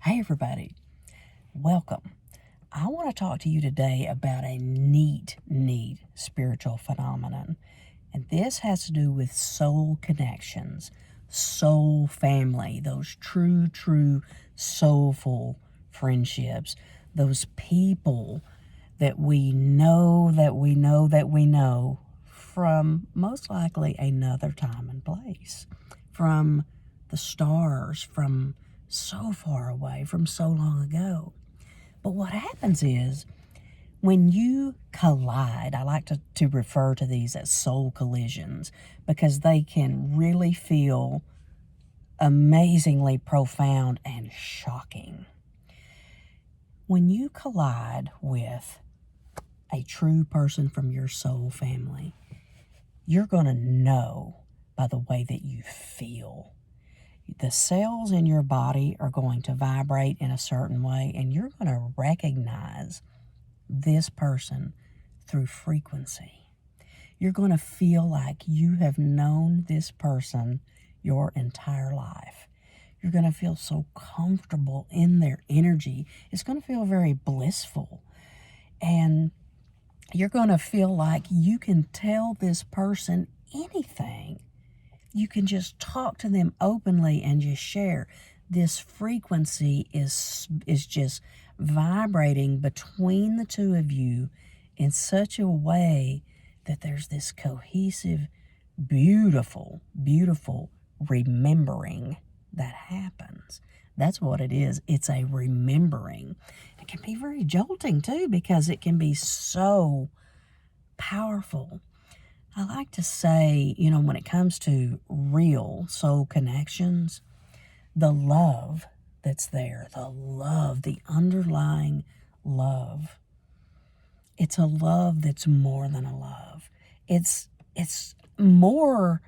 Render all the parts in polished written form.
Hey everybody, welcome. I want to talk to you today about a neat spiritual phenomenon. And this has to do with soul connections, soul family, those true soulful friendships, those people that we know from most likely another time and place, from the stars, from so far away, from so long ago. But what happens is when you collide, I like to refer to these as soul collisions because they can really feel amazingly profound and shocking. When you collide with a true person from your soul family, you're going to know by the way that you feel. The cells in your body are going to vibrate in a certain way, and you're going to recognize this person through frequency. You're going to feel like you have known this person your entire life. You're going to feel so comfortable in their energy. It's going to feel very blissful. And you're going to feel like you can tell this person anything. You can just talk to them openly and just share. This frequency is just vibrating between the two of you in such a way that there's this cohesive, beautiful remembering that happens. That's what it is. It's a remembering. It can be very jolting too because it can be so powerful. I like to say, when it comes to real soul connections, the love that's there, the underlying love, it's a love that's more than a love. It's more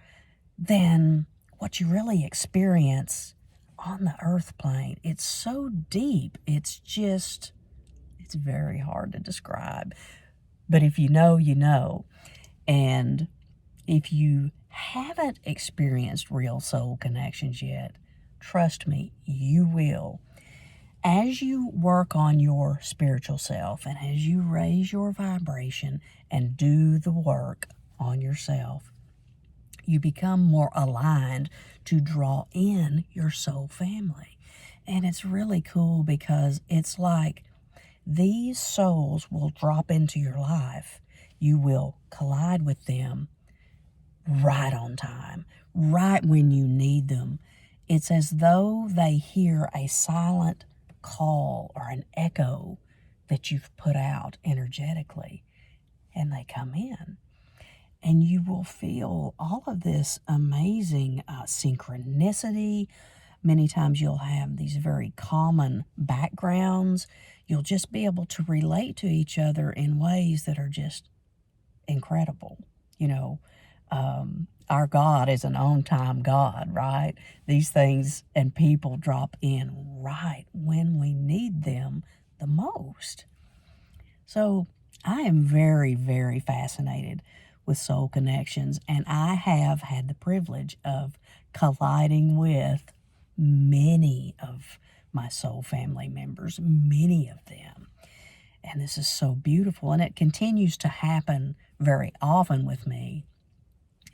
than what you really experience on the earth plane. It's so deep. It's very hard to describe. But if you know, you know. And if you haven't experienced real soul connections yet, trust me, you will. As you work on your spiritual self and as you raise your vibration and do the work on yourself, you become more aligned to draw in your soul family. And it's really cool because it's like these souls will drop into your life. You will collide with them right on time, right when you need them. It's as though they hear a silent call or an echo that you've put out energetically, and they come in. And you will feel all of this amazing synchronicity. Many times you'll have these very common backgrounds. You'll just be able to relate to each other in ways that are just incredible. Our God is an on-time God, right? These things and people drop in right when we need them the most. So I am very fascinated with soul connections, and I have had the privilege of colliding with many of my soul family members, many of them. And this is so beautiful, and it continues to happen very often with me.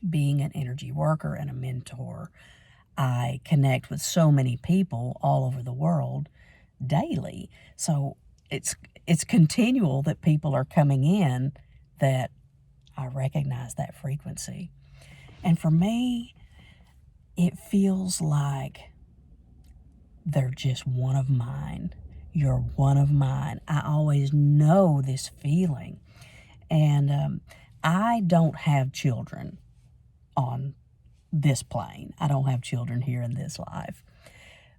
Being an energy worker and a mentor, I connect with so many people all over the world daily. So it's continual that people are coming in that I recognize that frequency. And for me, it feels like they're just one of mine. You're one of mine. I always know this feeling. And I don't have children on this plane. I don't have children here in this life.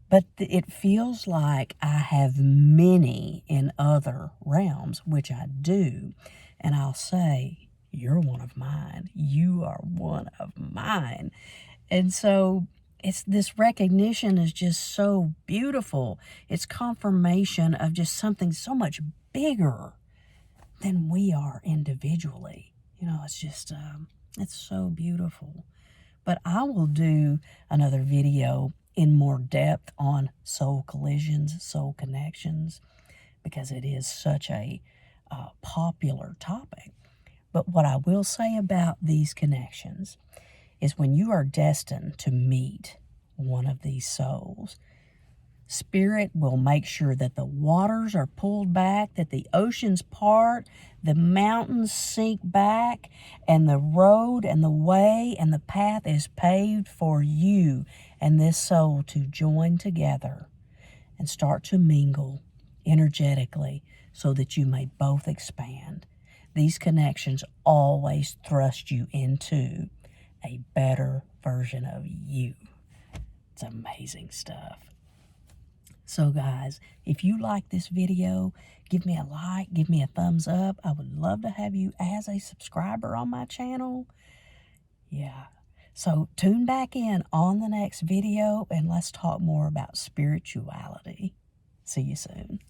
But it feels like I have many in other realms, which I do. And I'll say, you're one of mine. You are one of mine. And so this recognition is just so beautiful. It's confirmation of just something so much bigger than we are individually. It's just, it's so beautiful. But I will do another video in more depth on soul collisions, soul connections, because it is such a popular topic. But what I will say about these connections is when you are destined to meet one of these souls, Spirit will make sure that the waters are pulled back, that the oceans part, the mountains sink back, and the road and the way and the path is paved for you and this soul to join together and start to mingle energetically so that you may both expand. These connections always thrust you into a better version of you. It's amazing stuff. So guys, if you like this video, give me a like, give me a thumbs up. I would love to have you as a subscriber on my channel. Yeah. So tune back in on the next video and let's talk more about spirituality. See you soon.